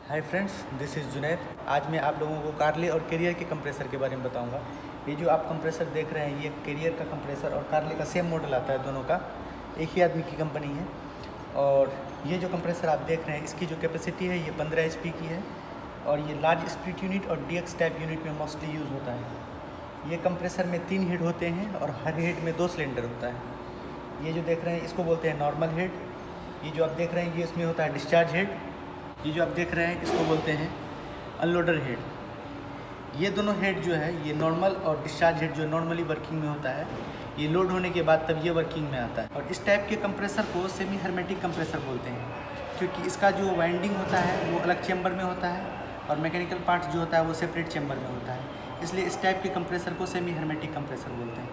Hi friends, this is Junaid. आज मैं आप लोगों को कार्ले और कैरियर के कंप्रेसर के बारे में बताऊंगा। ये जो आप कंप्रेसर देख रहे हैं, ये कैरियर का कंप्रेसर और कार्ले का सेम मॉडल आता है, दोनों का एक ही आदमी की कंपनी है। और ये जो कंप्रेसर आप देख रहे हैं, इसकी जो कैपेसिटी है ये 15 HP की है और ये लार्ज स्प्लिट यूनिट और DX टाइप यूनिट में मोस्टली यूज़ होता है। ये कंप्रेसर में 3 हेड होते हैं और हर हेड में 2 सिलेंडर होता है। ये जो देख रहे हैं इसको बोलते हैं नॉर्मल हेड। ये जो आप देख रहे हैं ये इसमें होता है डिस्चार्ज हेड। ये जो आप देख रहे हैं इसको बोलते हैं अनलोडर हेड। ये दोनों हेड जो है ये नॉर्मल और डिस्चार्ज हेड जो नॉर्मली वर्किंग में होता है, ये लोड होने के बाद तब ये वर्किंग में आता है। और इस टाइप के कंप्रेसर को सेमी हर्मेटिक कंप्रेसर बोलते हैं, क्योंकि इसका जो वाइंडिंग होता है वो अलग चैम्बर में होता है और मैकेनिकल पार्ट्स जो होता है वो सेपरेट चैम्बर में होता है। इसलिए इस टाइप के कंप्रेसर को सेमी हर्मेटिक कंप्रेसर बोलते हैं।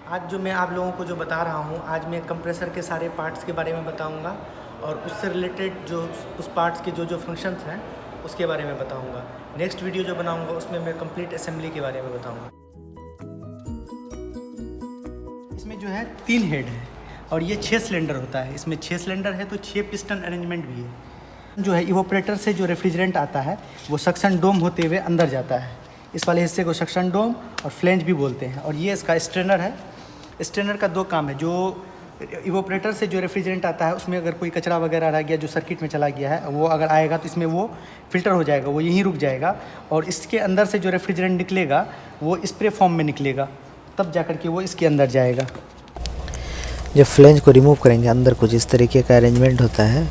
आज जो मैं आप लोगों को जो बता रहा हूँ, आज मैं कंप्रेसर के सारे पार्ट्स के बारे में बताऊँगा और उससे रिलेटेड जो उस पार्ट्स के जो फंक्शंस हैं उसके बारे में बताऊंगा। नेक्स्ट वीडियो जो बनाऊंगा उसमें मैं कंप्लीट असेंबली के बारे में बताऊंगा। इसमें जो है 3 हेड है और ये 6 सिलेंडर होता है। इसमें 6 सिलेंडर है तो 6 पिस्टन अरेंजमेंट भी है। जो है इवोपरेटर से जो रेफ्रिजरेंट आता है वो सक्शन डोम होते हुए अंदर जाता है। इस वाले हिस्से को सक्शन डोम और फ्लेंज भी बोलते हैं। और ये इसका स्ट्रेनर है। स्ट्रेनर का 2 काम है। जो इवोपरेटर से जो रेफ्रिजरेंट आता है उसमें अगर कोई कचरा वगैरह रह गया जो सर्किट में चला गया है, वो अगर आएगा तो इसमें वो फिल्टर हो जाएगा, वो यहीं रुक जाएगा। और इसके अंदर से जो रेफ्रिजरेंट निकलेगा वो स्प्रे फॉर्म में निकलेगा, तब जा कर के वो इसके अंदर जाएगा। जब फ्लेंज को रिमूव करेंगे अंदर कुछ इस तरीके का अरेंजमेंट होता है।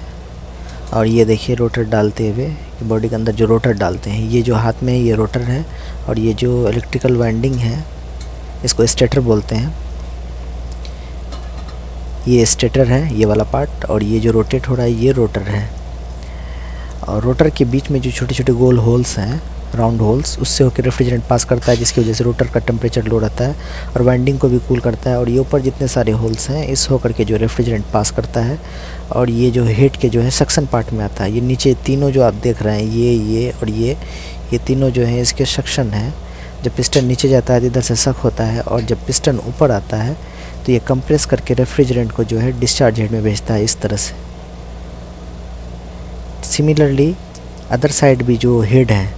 और ये देखिए रोटर डालते हुए, बॉडी के अंदर जो रोटर डालते हैं, ये जो हाथ में ये रोटर है और ये जो इलेक्ट्रिकल वाइंडिंग है इसको स्टेटर बोलते हैं। ये स्टेटर है ये वाला पार्ट, और ये जो रोटेट हो रहा है ये रोटर है। और रोटर के बीच में जो छोटे छोटे गोल होल्स हैं, राउंड होल्स, उससे होकर रेफ्रिजरेंट पास करता है, जिसकी वजह से रोटर का टेम्परेचर लो रहता है और वाइंडिंग को भी कूल करता है। और ये ऊपर जितने सारे होल्स हैं इस होकर के जो रेफ्रिजरेंट पास करता है। और ये जो हेड के जो है सक्शन पार्ट में आता है। ये नीचे तीनों जो आप देख रहे हैं, ये और ये तीनों जो हैं इसके सक्शन हैं। जब पिस्टन नीचे जाता है तो इधर से सक होता है, और जब पिस्टन ऊपर आता है तो ये कंप्रेस करके रेफ्रिजरेंट को जो है डिस्चार्ज हेड में भेजता है इस तरह से। सिमिलरली अदर साइड भी जो हेड है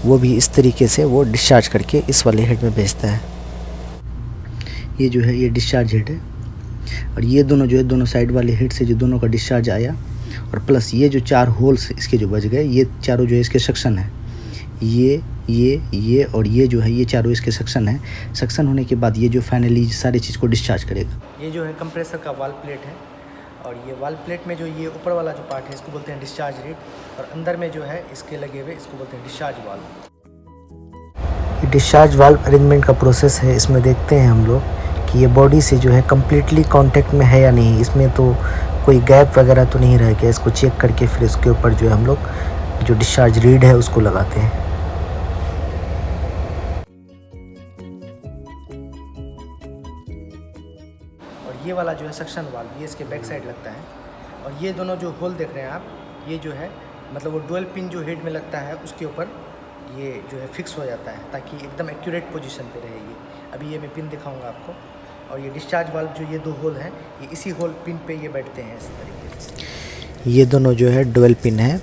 वो भी इस तरीके से वो डिस्चार्ज करके इस वाले हेड में भेजता है। ये जो है ये डिस्चार्ज हेड है और ये दोनों जो है दोनों साइड वाले हेड से जो दोनों का डिस्चार्ज आया, और प्लस ये जो 4 होल्स इसके जो बच गए, ये चारों जो है इसके सक्शन है। ये और ये जो है ये चारों इसके सक्शन है। सक्शन होने के बाद ये जो फाइनली सारी चीज़ को डिस्चार्ज करेगा। ये जो है कंप्रेसर का वाल्व प्लेट है और ये वाल्व प्लेट में जो ये ऊपर वाला जो पार्ट है इसको बोलते हैं डिस्चार्ज रेट, और अंदर में जो है इसके लगे हुए इसको बोलते हैं डिस्चार्ज वाल्व। ये डिस्चार्ज वाल्व अरेंजमेंट का प्रोसेस है। इसमें देखते हैं हम लोग कि ये बॉडी से जो है कम्प्लीटली कांटेक्ट में है या नहीं, इसमें तो कोई गैप वगैरह तो नहीं रह गया। इसको चेक करके फिर इसके ऊपर जो है हम लोग जो डिस्चार्ज रीड है उसको लगाते हैं। ये वाला जो है सक्शन वाल्व, ये इसके बैक साइड लगता है। और ये दोनों जो होल देख रहे हैं आप, ये जो है मतलब वो डुअल पिन जो हेड में लगता है उसके ऊपर ये जो है फिक्स हो जाता है, ताकि एकदम एक्यूरेट पोजीशन पे रहे ये। अभी ये मैं पिन दिखाऊंगा आपको। और ये डिस्चार्ज वाल्व जो ये 2 होल हैं, ये इसी होल पिन पे ये बैठते हैं इस तरीके से। ये दोनों जो है डुअल पिन है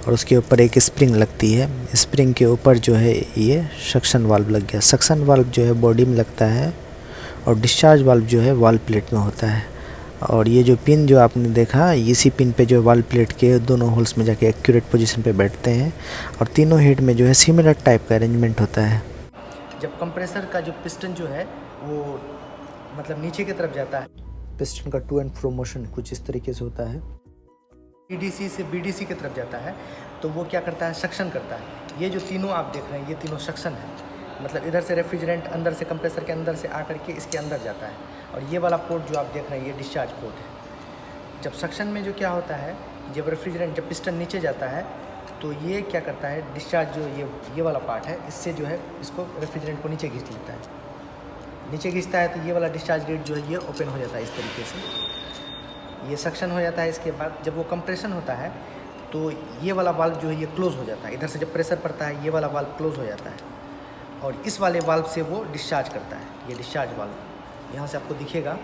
और उसके ऊपर एक स्प्रिंग लगती है। स्प्रिंग के ऊपर जो है ये सक्शन वाल्व लग गया। सक्शन वाल्व जो है बॉडी में लगता है और डिस्चार्ज वाल्व जो है वाल्व प्लेट में होता है। और ये जो पिन जो आपने देखा, इसी पिन पे जो वाल्व प्लेट के दोनों होल्स में जाके एक्यूरेट पोजीशन पे बैठते हैं। और तीनों हेड में जो है सिमिलर टाइप का अरेंजमेंट होता है। जब कंप्रेसर का जो पिस्टन जो है वो मतलब नीचे की तरफ जाता है, पिस्टन का टू एंड फ्रो मोशन कुछ इस तरीके से होता है। EDC से BDC की तरफ जाता है तो वो क्या करता है, सक्शन करता है। ये जो तीनों आप देख रहे हैं ये तीनों सक्शन है, मतलब इधर से रेफ्रिजरेंट अंदर से कंप्रेसर के अंदर से आकर के इसके अंदर जाता है। और ये वाला पोर्ट जो आप देख रहे हैं ये डिस्चार्ज पोर्ट है। जब सक्शन में जो क्या होता है, जब रेफ्रिजरेंट जब पिस्टन नीचे जाता है तो ये क्या करता है, डिस्चार्ज जो ये वाला पार्ट है इससे जो है इसको रेफ्रिजरेंट को नीचे खींच लेता है। नीचे खींचता है तो ये वाला डिस्चार्ज गेट जो है ये ओपन हो जाता है इस तरीके से। ये सक्शन हो जाता है। इसके बाद जब वो कंप्रेशन होता है तो ये वाला वाल्व जो है ये क्लोज़ हो जाता है। इधर से जब प्रेशर पड़ता है ये वाला वाल्व क्लोज़ हो जाता है और इस वाले वाल्व से वो डिस्चार्ज करता है। ये डिस्चार्ज वाल्व यहाँ से आपको दिखेगा,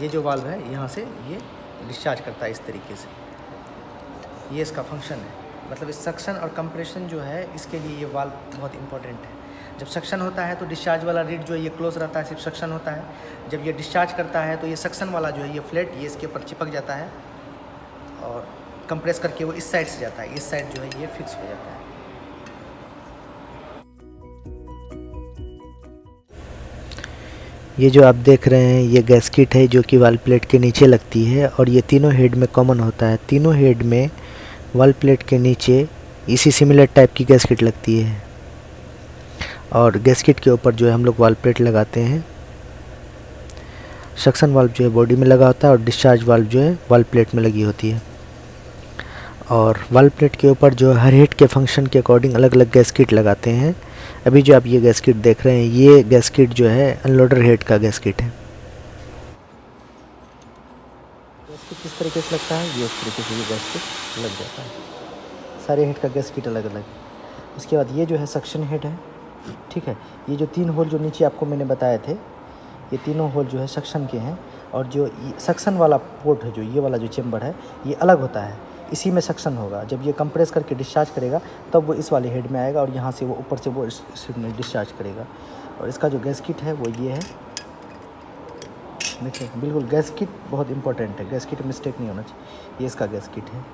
ये जो वाल्व है यहाँ से ये डिस्चार्ज करता है इस तरीके से। ये इसका फंक्शन है। मतलब इस सक्शन और कंप्रेशन जो है इसके लिए ये वाल्व बहुत इंपॉर्टेंट है। जब सक्शन होता है तो डिस्चार्ज वाला रीड जो है ये क्लोज रहता है, सिर्फ सक्शन होता है। जब ये डिस्चार्ज करता है तो ये सक्शन वाला जो है ये फ्लैट ये इसके ऊपर चिपक जाता है और कंप्रेस करके वो इस साइड से जाता है, इस साइड जो है ये फिक्स हो जाता है। ये जो आप देख रहे हैं ये गैस्किट है जो कि वाल प्लेट के नीचे लगती है और ये तीनों हेड में कॉमन होता है। तीनों हेड में वाल प्लेट के नीचे इसी सिमिलर टाइप की गैस्किट लगती है और गैस्किट के ऊपर जो है हम लोग वाल प्लेट लगाते हैं। सक्शन वाल्व जो है बॉडी में लगा होता है और डिस्चार्ज वाल्व जो है वाल प्लेट में लगी होती है। और वाल प्लेट के ऊपर जो हर हेड के फंक्शन के अकॉर्डिंग अलग अलग गैस्किट लगाते हैं। अभी जो आप ये गैस्किट देख रहे हैं ये गैस्किट जो है अनलोडर हेड का गैस्किट है। गैस्किट किस तरीके से लगता है, ये इस तरीके से ये गैस्किट लग जाता है। सारे हेड का गैस्किट अलग अलग। उसके बाद ये जो है सक्शन हेड है, ठीक है। ये जो 3 होल जो नीचे आपको मैंने बताए थे ये तीनों होल जो है सक्शन के हैं और जो सक्शन वाला पोर्ट है जो ये वाला जो चेम्बर है ये अलग होता है, इसी में सक्शन होगा। जब ये कंप्रेस करके डिस्चार्ज करेगा तब वो इस वाले हेड में आएगा और यहाँ से वो ऊपर से वो इस में डिस्चार्ज करेगा। और इसका जो गैस्किट है वो ये है, देखिए बिल्कुल गैस्किट बहुत इंपॉर्टेंट है, गैस्किट मिस्टेक नहीं होना चाहिए। ये इसका गैस्किट है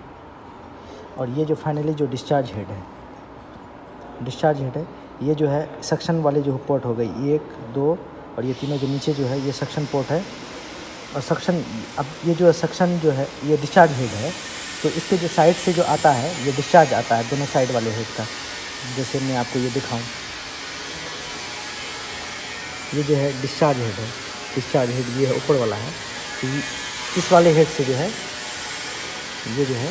और ये जो फाइनली जो डिस्चार्ज हेड है ये जो है सक्शन वाले जो पोर्ट हो गई 1, 2 और ये तीनों जो नीचे जो है ये सक्शन पोर्ट है। और सक्शन अब ये जो है सक्शन जो है ये डिस्चार्ज हेड है तो इसके जो साइड से जो आता है ये डिस्चार्ज आता है दोनों साइड वाले हेड का। जैसे मैं आपको ये दिखाऊं, ये जो है डिस्चार्ज हेड है, डिस्चार्ज हेड ये है ऊपर वाला है। तो इस वाले हेड से जो है ये जो है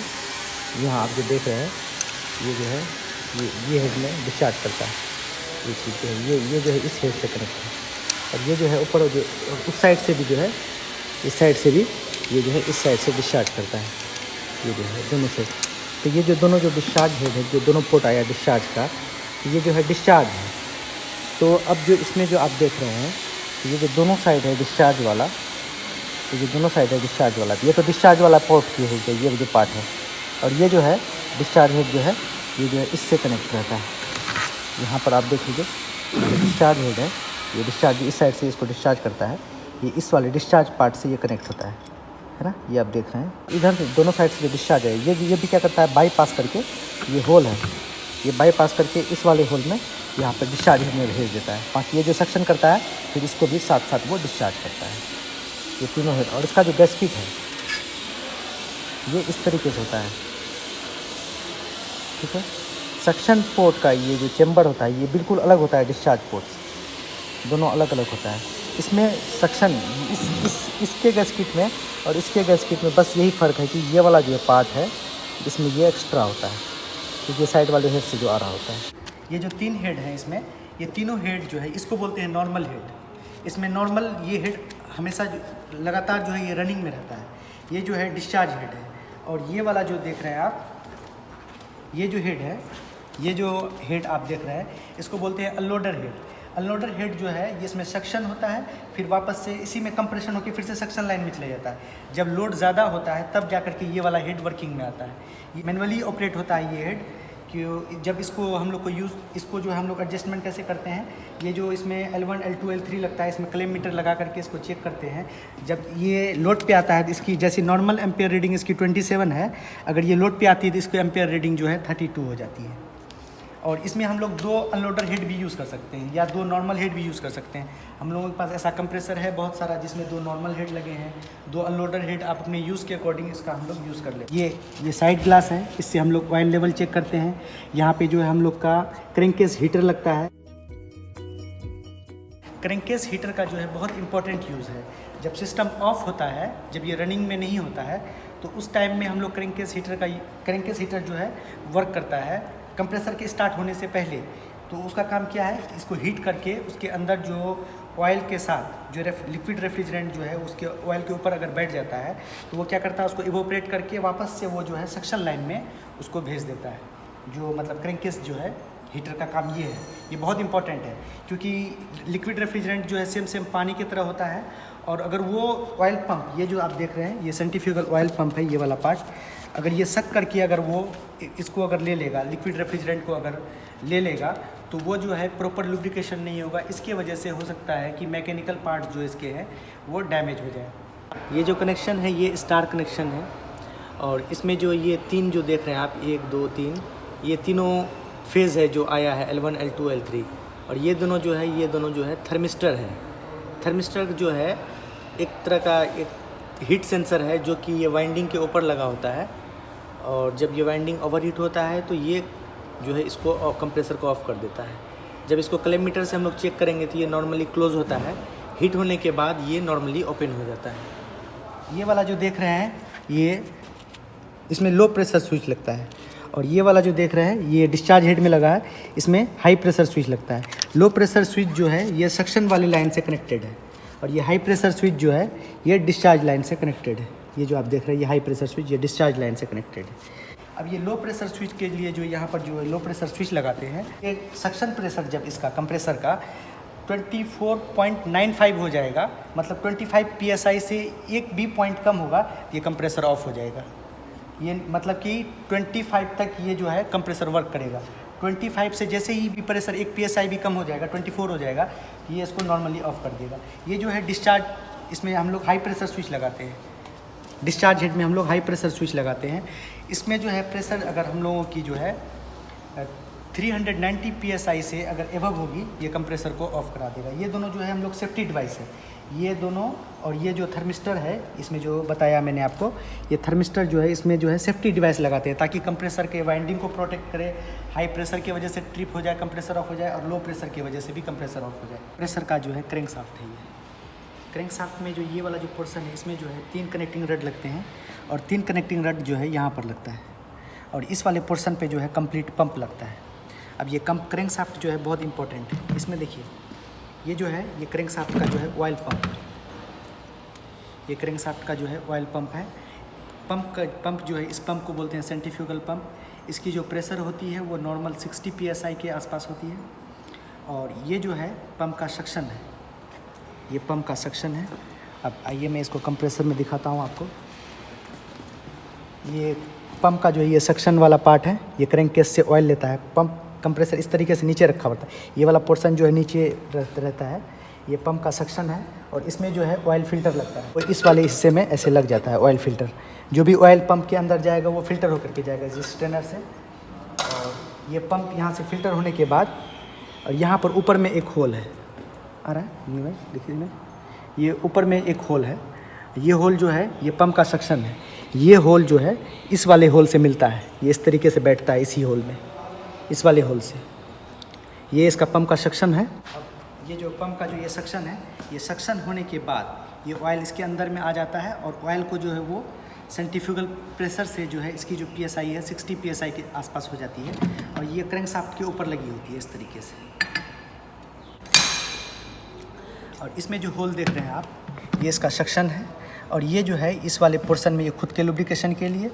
यहाँ आप जो देख रहे हैं ये जो है ये हेड में डिस्चार्ज करता है। ये चीज़ जो है ये जो है इस हेड से कनेक्ट है और ये जो है ऊपर जो उस साइड से भी जो है इस साइड से भी ये जो है इस साइड से डिस्चार्ज करता है, ये जो है दोनों से। तो ये जो दोनों जो डिस्चार्ज हेड है जो दोनों पोर्ट आया डिस्चार्ज का ये जो है डिस्चार्ज है। तो अब जो इसमें जो आप देख रहे हैं ये जो दोनों साइड है डिस्चार्ज वाला, ये जो दोनों साइड है डिस्चार्ज वाला, ये तो डिस्चार्ज वाला पोर्ट की हो गई ये जो पार्ट है। और ये जो है डिस्चार्ज हेड जो है ये जो है इससे कनेक्ट रहता है। यहाँ पर आप देख लीजिए ये डिस्चार्ज हेड है, ये डिस्चार्ज इस साइड से इसको डिस्चार्ज करता है, ये इस वाले डिस्चार्ज पार्ट से ये कनेक्ट होता है ना। ये आप देख रहे हैं इधर दोनों साइड से जो डिस्चार्ज है ये भी क्या करता है बाईपास करके, ये होल है ये बाईपास करके इस वाले होल में यहाँ पर डिस्चार्ज हेड में भेज देता है। बाकी ये जो सक्शन करता है फिर इसको भी साथ साथ वो डिस्चार्ज करता है, ये तीनों हेड। और इसका जो गैस्किट है ये इस तरीके से होता है, ठीक है। सक्शन पोर्ट का ये जो चेम्बर होता है ये बिल्कुल अलग होता है डिस्चार्ज पोर्ट से, दोनों अलग अलग होता है। इसमें सक्शन इसके गैस्किट में और इसके गैस्किट में बस यही फ़र्क है कि ये वाला जो पार्ट है इसमें ये एक्स्ट्रा होता है क्योंकि ये साइड वाले हेड से जो आ रहा होता है। ये जो 3 हेड हैं इसमें ये तीनों हेड जो है इसको बोलते हैं नॉर्मल हेड। इसमें नॉर्मल ये हेड हमेशा लगातार जो है ये रनिंग में रहता है। ये जो है डिस्चार्ज हेड है और ये वाला जो देख रहे हैं आप ये जो हेड है ये जो हेड आप देख रहे हैं इसको बोलते हैं अनलोडर हेड। अनलोडर हेड जो है ये इसमें सक्शन होता है फिर वापस से इसी में कंप्रेशन होकर फिर से सक्शन लाइन में चले जाता है। जब लोड ज़्यादा होता है तब जा कर के ये वाला हेड वर्किंग में आता है। ये मैनुअली ऑपरेट होता है ये हेड कि जब इसको हम लोग को इसको जो हम लोग एडजस्टमेंट कैसे करते हैं, ये जो इसमें L1 L2 L3 लगता है इसमें क्लेम मीटर लगा करके इसको चेक करते हैं। जब ये लोड पे आता है तो इसकी जैसे नॉर्मल एम्पेयर रीडिंग इसकी 27 है, अगर ये लोड पे आती है तो इसको एम्पेयर रीडिंग जो है 32 हो जाती है। और इसमें हम लोग 2 अनलोडर हेड भी यूज़ कर सकते हैं या 2 नॉर्मल हेड भी यूज़ कर सकते हैं। हम लोगों के पास ऐसा कंप्रेसर है बहुत सारा जिसमें 2 नॉर्मल हेड लगे हैं, 2 अनलोडर हेड आप अपने यूज़ के अकॉर्डिंग इसका हम लोग यूज़ कर लें। ये साइड ग्लास है, इससे हम लोग ऑयल लेवल चेक करते हैं। यहाँ पे जो है हम लोग का क्रैंकेस हीटर लगता है। क्रैंकेस हीटर का जो है बहुत इंपॉर्टेंट यूज़ है। जब सिस्टम ऑफ होता है, जब ये रनिंग में नहीं होता है तो उस टाइम में हम लोग क्रैंकेस हीटर जो है वर्क करता है कंप्रेसर के स्टार्ट होने से पहले। तो उसका काम क्या है, इसको हीट करके उसके अंदर जो ऑयल के साथ जो लिक्विड रेफ्रिजरेंट जो है उसके ऑयल के ऊपर अगर बैठ जाता है तो वो क्या करता है उसको इवोपरेट करके वापस से वो जो है सक्शन लाइन में उसको भेज देता है। जो मतलब क्रैंकेस जो है हीटर का काम ये है, ये बहुत इंपॉर्टेंट है क्योंकि लिक्विड रेफ्रिजरेंट जो है सेम पानी की तरह होता है। और अगर वो ऑयल पंप ये जो आप देख रहे हैं ये सेंट्रीफ्यूगल ऑयल पंप है, ये वाला पार्ट, अगर ये सक करके अगर वो इसको अगर ले लेगा, लिक्विड रेफ्रिजरेंट को अगर ले लेगा, तो वो जो है प्रॉपर लुब्रिकेशन नहीं होगा। इसके वजह से हो सकता है कि मैकेनिकल पार्ट जो इसके हैं वो डैमेज हो जाए। ये जो कनेक्शन है ये स्टार कनेक्शन है, और इसमें जो ये 3 जो देख रहे हैं आप, 1 2 3, ये तीनों फेज़ है जो आया है L1 L2 L3। और ये दोनों जो है, ये दोनों जो है थर्मिस्टर है। थर्मिस्टर जो है एक तरह का एक हीट सेंसर है जो कि ये वाइंडिंग के ऊपर लगा होता है, और जब ये वाइंडिंग ओवर हीट होता है तो ये जो है इसको कंप्रेसर को ऑफ़ कर देता है। जब इसको क्लेमीटर से हम लोग चेक करेंगे तो ये नॉर्मली क्लोज़ होता है, हीट होने के बाद ये नॉर्मली ओपन हो जाता है। ये वाला जो देख रहे हैं ये इसमें लो प्रेशर स्विच लगता है, और ये वाला जो देख रहे हैं ये डिस्चार्ज हेड में लगा है, इसमें हाई प्रेशर स्विच लगता है। लो प्रेशर स्विच जो है ये सक्शन वाली लाइन से कनेक्टेड है, और ये हाई प्रेशर स्विच जो है ये डिस्चार्ज लाइन से कनेक्टेड है। ये जो आप देख रहे हैं ये हाई प्रेशर स्विच, ये डिस्चार्ज लाइन से कनेक्टेड है। अब ये लो प्रेशर स्विच के लिए जो यहाँ पर जो लो प्रेशर स्विच लगाते हैं, ये सक्शन प्रेशर जब इसका कंप्रेसर का 24.95 हो जाएगा, मतलब 25 PSI से एक भी पॉइंट कम होगा, ये कंप्रेसर ऑफ हो जाएगा। ये मतलब कि 25 तक ये जो है कंप्रेसर वर्क करेगा। 25 से जैसे ही भी प्रेशर 1 PSI भी कम हो जाएगा, 24 हो जाएगा, ये इसको नॉर्मली ऑफ कर देगा। ये जो है डिस्चार्ज, इसमें हम लोग हाई प्रेशर स्विच लगाते हैं, डिस्चार्ज हेड में हम लोग हाई प्रेशर स्विच लगाते हैं। इसमें जो है प्रेशर अगर हम लोगों की जो है 390 PSI से अगर एबव होगी, ये कंप्रेसर को ऑफ करा देगा। ये दोनों जो है हम लोग सेफ्टी डिवाइस है, ये दोनों, और ये जो थर्मिस्टर है इसमें जो बताया मैंने आपको, ये थर्मिस्टर जो है इसमें जो है सेफ्टी डिवाइस लगाते हैं ताकि कंप्रेसर के वाइंडिंग को प्रोटेक्ट करे। हाई प्रेशर की वजह से ट्रिप हो जाए, कंप्रेसर ऑफ हो जाए, और लो प्रेशर की वजह से भी कंप्रेसर ऑफ हो जाए। प्रेशर का जो है क्रैंक शाफ्ट है ये। क्रैंक शाफ्ट में जो ये वाला जो पोर्शन है इसमें जो है 3 कनेक्टिंग रड लगते हैं, और 3 कनेक्टिंग रड जो है यहाँ पर लगता है, और इस वाले पोर्शन पे जो है कंप्लीट पंप लगता है। अब ये क्रैंक शाफ्ट जो है बहुत इंपॉर्टेंट है। इसमें देखिए ये जो है ये क्रैंक शाफ्ट का जो है ऑयल पंप, ये क्रैंक शाफ्ट का जो है ऑयल पंप है। पंप जो है, इस पंप को बोलते हैं सेंट्रीफ्यूगल पंप। इसकी जो प्रेशर होती है वो नॉर्मल 60 PSI के आसपास होती है। और ये जो है पंप का सक्शन है, ये पंप का सक्शन है। अब आइए मैं इसको कंप्रेसर में दिखाता हूँ आपको। ये पंप का जो है ये सक्शन वाला पार्ट है, ये क्रैंक केस से ऑयल लेता है। पंप कंप्रेसर इस तरीके से नीचे रखा होता है, ये वाला पोर्शन जो है नीचे रहता है, ये पंप का सक्शन है। और इसमें जो है ऑयल फिल्टर लगता है, और इस वाले हिस्से में ऐसे लग जाता है ऑयल फिल्टर। जो भी ऑयल पंप के अंदर जाएगा वो फिल्टर होकर के जाएगा इस स्ट्रेनर से। और ये पंप यहाँ से फिल्टर होने के बाद, और यहाँ पर ऊपर में एक होल है, आ रहा है देखिए ना, ये ऊपर में एक होल है। ये होल जो है ये पंप का सक्शन है। ये होल जो है इस वाले होल से मिलता है, ये इस तरीके से बैठता है इसी होल में, इस वाले होल से। ये इसका पंप का सक्शन है। अब ये जो पंप का जो ये सक्शन है, ये सक्शन होने के बाद ये ऑयल इसके अंदर में आ जाता है, और ऑयल को जो है वो सेंट्रीफ्यूगल प्रेशर से जो है इसकी जो PSI है 60 PSI के आसपास हो जाती है, और ये क्रैंक शाफ्ट के ऊपर लगी होती है इस तरीके से। और इसमें जो होल देख रहे हैं आप, ये इसका सक्शन है। और ये जो है इस वाले पोर्शन में ये खुद के लुब्रिकेशन के लिए,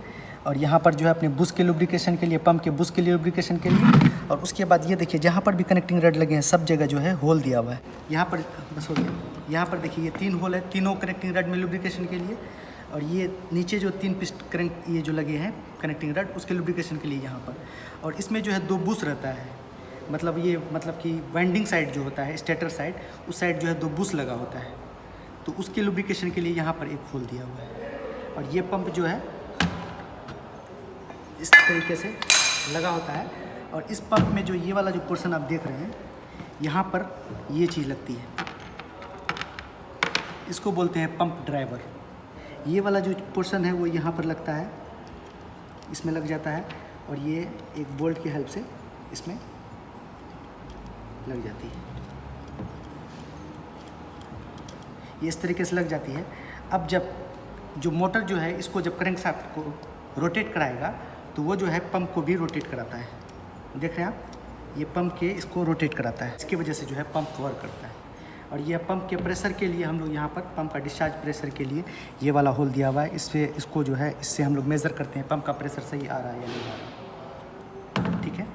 और यहाँ पर जो है अपने बुश के लुब्रिकेशन के लिए, पंप के बुश के लिए लुब्रिकेशन के लिए। और उसके बाद ये देखिए जहाँ पर भी कनेक्टिंग रड लगे हैं सब जगह जो है होल दिया हुआ है। यहाँ पर बस हो गया, यहाँ पर देखिए ये 3 होल है, तीनों कनेक्टिंग रड में लुब्रिकेशन के लिए। और ये नीचे जो 3 क्रैंक ये जो लगे हैं कनेक्टिंग रड, उसके लुब्रिकेशन के लिए यहाँ पर। और इसमें जो है 2 बुश रहता है, मतलब कि वाइंडिंग साइड जो होता है, स्टेटर साइड, उस साइड जो है 2 बुश लगा होता है, तो उसके लुब्रिकेशन के लिए यहाँ पर एक होल दिया हुआ है। और ये पंप जो है इस तरीके से लगा होता है। और इस पंप में जो ये वाला जो पोर्शन आप देख रहे हैं, यहाँ पर ये चीज़ लगती है, इसको बोलते हैं पंप ड्राइवर। ये वाला जो पोर्शन है वो यहाँ पर लगता है, इसमें लग जाता है, और ये एक बोल्ट की हेल्प से इसमें लग जाती है, ये इस तरीके से लग जाती है। अब जब जो मोटर जो है इसको जब क्रैंक शाफ्ट को रोटेट कराएगा, तो वो जो है पंप को भी रोटेट कराता है। देख रहे हैं आप, ये पंप के इसको रोटेट कराता है, इसकी वजह से जो है पंप वर्क करता है। और ये पंप के प्रेशर के लिए हम लोग यहाँ पर पंप का डिस्चार्ज प्रेशर के लिए ये वाला होल दिया हुआ है, इसको जो है इससे हम लोग मेज़र करते हैं पंप का प्रेशर सही आ रहा है या नहीं आ रहा, ठीक है।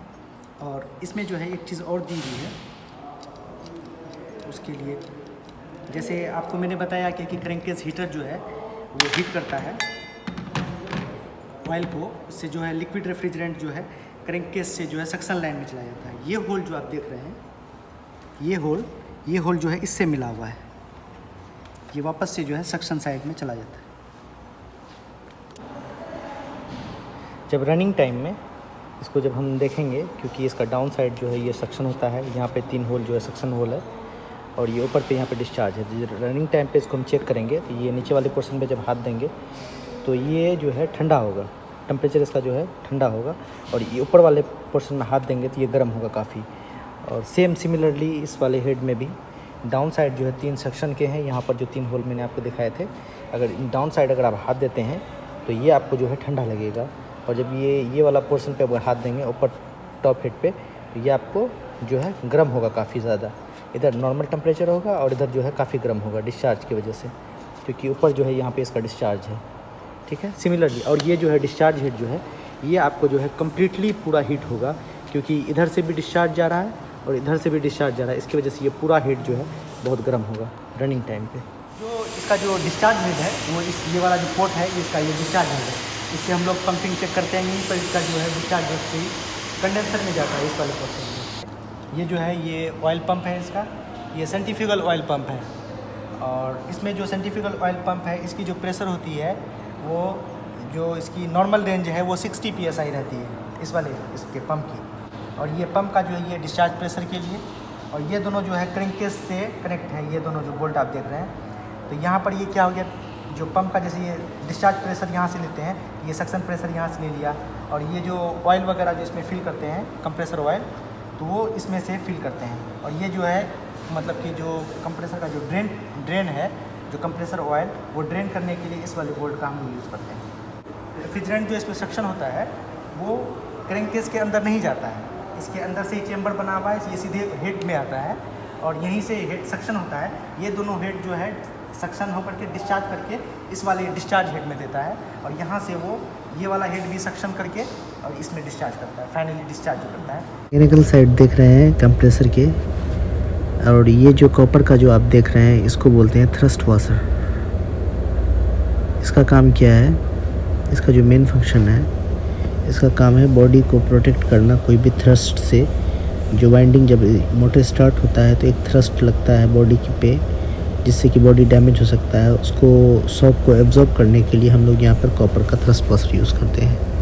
और इसमें जो है एक चीज़ और दी हुई है उसके लिए, जैसे आपको मैंने बताया कि क्रैंकेज हीटर जो है वो हीट करता है, ऑयल को उससे जो है लिक्विड रेफ्रिजरेंट जो है क्रैंककेस से जो है सक्शन लाइन में चला जाता है। ये होल जो आप देख रहे हैं, ये होल जो है इससे मिला हुआ है, ये वापस से जो है सक्शन साइड में चला जाता है। जब रनिंग टाइम में इसको जब हम देखेंगे, क्योंकि इसका डाउन साइड जो है ये सक्शन होता है, यहाँ पे 3 होल जो है सक्शन होल है और ये ऊपर पे यहाँ पे डिस्चार्ज है। जब रनिंग टाइम पे इसको हम चेक करेंगे तो ये नीचे वाले पोर्शन पे जब हाथ देंगे तो ये जो है ठंडा होगा, टेम्परेचर इसका जो है ठंडा होगा, और ये ऊपर वाले पोर्शन में हाथ देंगे तो ये गर्म होगा काफ़ी। और सेम सिमिलरली इस वाले हेड में भी डाउन साइड जो है 3 सेक्शन के हैं, यहाँ पर जो 3 होल मैंने आपको दिखाए थे, अगर डाउन साइड अगर आप हाथ देते हैं तो ये आपको जो है ठंडा लगेगा, और जब ये वाला पोर्शन पे अगर हाथ देंगे ऊपर टॉप हेड पे तो ये आपको जो है गर्म होगा काफ़ी ज़्यादा। इधर नॉर्मल टेम्परेचर होगा और इधर जो है काफ़ी गर्म होगा डिस्चार्ज की वजह से, क्योंकि ऊपर जो है यहाँ पे इसका डिस्चार्ज है। ठीक है, सिमिलरली। और ये जो है डिस्चार्ज हेड जो है ये आपको जो है कम्प्लीटली पूरा हीट होगा, क्योंकि इधर से भी डिस्चार्ज जा रहा है और इधर से भी डिस्चार्ज जा रहा है, इसकी वजह से ये पूरा हेड जो है बहुत गर्म होगा रनिंग टाइम पे। जो इसका जो डिस्चार्ज हेड है वो ये वाला जो पोर्ट है इसका ये डिस्चार्ज हेड है, इससे हम लोग पंपिंग चेक करते हैं, यहीं पर इसका जो है डिस्चार्ज हेड से ही कंडेंसर में जाता है इस वाले पोर्शन में। ये जो है ये ऑयल पंप है इसका, ये सेंट्रीफ्यूगल ऑयल पंप है, और इसमें जो सेंट्रीफ्यूगल ऑयल पंप है इसकी जो प्रेशर होती है वो जो इसकी नॉर्मल रेंज है वो 60 PSI रहती है इस वाले इसके पंप की, और ये पंप का जो है ये डिस्चार्ज प्रेशर के लिए, और ये दोनों जो है क्रैंककेस से कनेक्ट है, ये दोनों जो बोल्ट आप देख रहे हैं। तो यहाँ पर ये क्या हो गया, जो पंप का जैसे ये डिस्चार्ज प्रेशर यहाँ से लेते हैं, ये सक्शन प्रेशर यहाँ से ले लिया, और ये जो ऑयल वगैरह जो इसमें फिल करते हैं कंप्रेसर ऑयल, तो वो इसमें से फिल करते हैं, और ये जो है मतलब कि जो कंप्रेसर का जो ड्रेन है, जो कंप्रेसर ऑयल वो ड्रेन करने के लिए इस वाले बोल्ट का हम यूज़ करते हैं। रेफ्रिजरेंट जो इसमें सक्शन होता है वो क्रैंककेस के अंदर नहीं जाता है, इसके अंदर से ही चेम्बर बना हुआ है, ये सीधे हेड में आता है और यहीं से हेड सक्शन होता है। ये दोनों हेड जो है सक्शन होकर के डिस्चार्ज करके इस वाले डिस्चार्ज हेड में देता है, और यहाँ से वो ये वाला हेड भी सक्शन करके और इसमें डिस्चार्ज करता है, फाइनली डिस्चार्ज करता है। मैकेनिकल साइड देख रहे हैं कंप्रेसर के, और ये जो कॉपर का जो आप देख रहे हैं इसको बोलते हैं थ्रस्ट वाशर। इसका काम क्या है, इसका जो मेन फंक्शन है, इसका काम है बॉडी को प्रोटेक्ट करना कोई भी थ्रस्ट से। जो वाइंडिंग जब मोटर स्टार्ट होता है तो एक थ्रस्ट लगता है बॉडी की पे, जिससे कि बॉडी डैमेज हो सकता है, उसको शॉक को एब्जॉर्ब करने के लिए हम लोग यहाँ पर कॉपर का थ्रस्ट वाशर यूज़ करते हैं।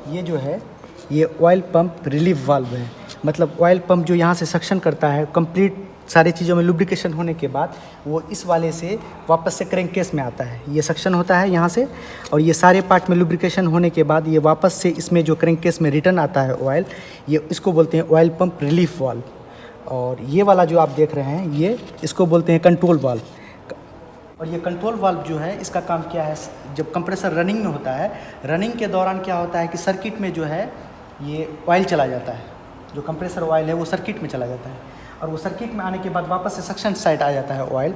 ये जो है ये ऑयल पंप रिलीफ वाल्व है, मतलब ऑयल पंप जो यहाँ से सक्शन करता है, कंप्लीट सारी चीज़ों में लुब्रिकेशन होने के बाद वो इस वाले से वापस से क्रैंककेस में आता है। ये सक्शन होता है यहाँ से, और ये सारे पार्ट में लुब्रिकेशन होने के बाद ये वापस से इसमें जो क्रैंककेस में रिटर्न आता है ऑयल, ये इसको बोलते हैं ऑयल पंप रिलीफ वाल्व। और ये वाला जो आप देख रहे हैं ये इसको बोलते हैं कंट्रोल वाल्व। और ये कंट्रोल वाल्व जो है इसका काम क्या है, जब कंप्रेसर रनिंग में होता है, रनिंग के दौरान क्या होता है कि सर्किट में जो है ये ऑयल चला जाता है, जो कंप्रेसर ऑयल है वो सर्किट में चला जाता है, और वो सर्किट में आने के बाद वापस से सक्शन साइड आ जाता है ऑयल।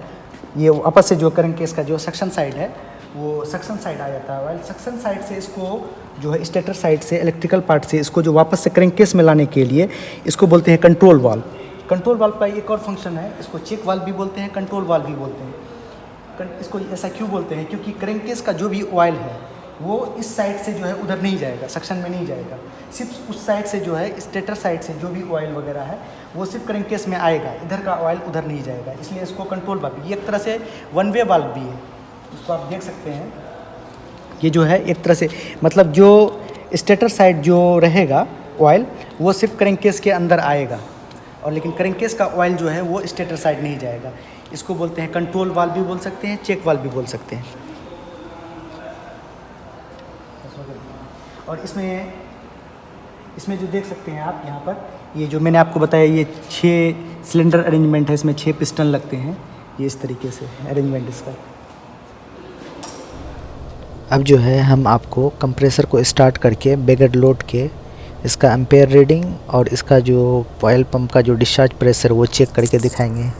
ये वापस से जो क्रैंककेस का जो सक्शन साइड है वो सक्शन साइड आ जाता है ऑयल। सक्शन साइड से इसको जो है स्टेटर साइड से इलेक्ट्रिकल पार्ट से इसको जो वापस से क्रैंककेस में लाने के लिए इसको बोलते हैं कंट्रोल वाल्व। कंट्रोल वाल्व का एक और फंक्शन है, इसको चेक वाल्व भी बोलते हैं, कंट्रोल वाल्व भी बोलते हैं। इसको ऐसा क्यों बोलते हैं, क्योंकि क्रैंककेस का जो भी ऑयल है वो इस साइड से जो है उधर नहीं जाएगा, सक्शन में नहीं जाएगा, सिर्फ उस साइड से जो है स्टेटर साइड से जो भी ऑयल वगैरह है वो सिर्फ क्रैंककेस में आएगा, इधर का ऑयल उधर नहीं जाएगा, इसलिए इसको कंट्रोल वाल्व। ये एक तरह से वन वे वाल्व भी है, इसको आप देख सकते हैं। ये जो है एक तरह से मतलब जो स्टेटर साइड जो रहेगा ऑयल वो सिर्फ क्रैंककेस के अंदर आएगा, और लेकिन क्रैंककेस का ऑयल जो है वो स्टेटर साइड नहीं जाएगा। इसको बोलते हैं कंट्रोल वाल्व भी बोल सकते हैं, चेक वाल्व भी बोल सकते हैं। और इसमें जो देख सकते हैं आप यहाँ पर, ये जो मैंने आपको बताया ये 6 सिलेंडर अरेंजमेंट है, इसमें 6 पिस्टन लगते हैं, ये इस तरीके से अरेंजमेंट इसका। अब जो है हम आपको कंप्रेसर को स्टार्ट करके बगैर लोड के इसका एम्पेयर रीडिंग और इसका जो ऑयल पंप का जो डिस्चार्ज प्रेशर वो चेक करके दिखाएंगे।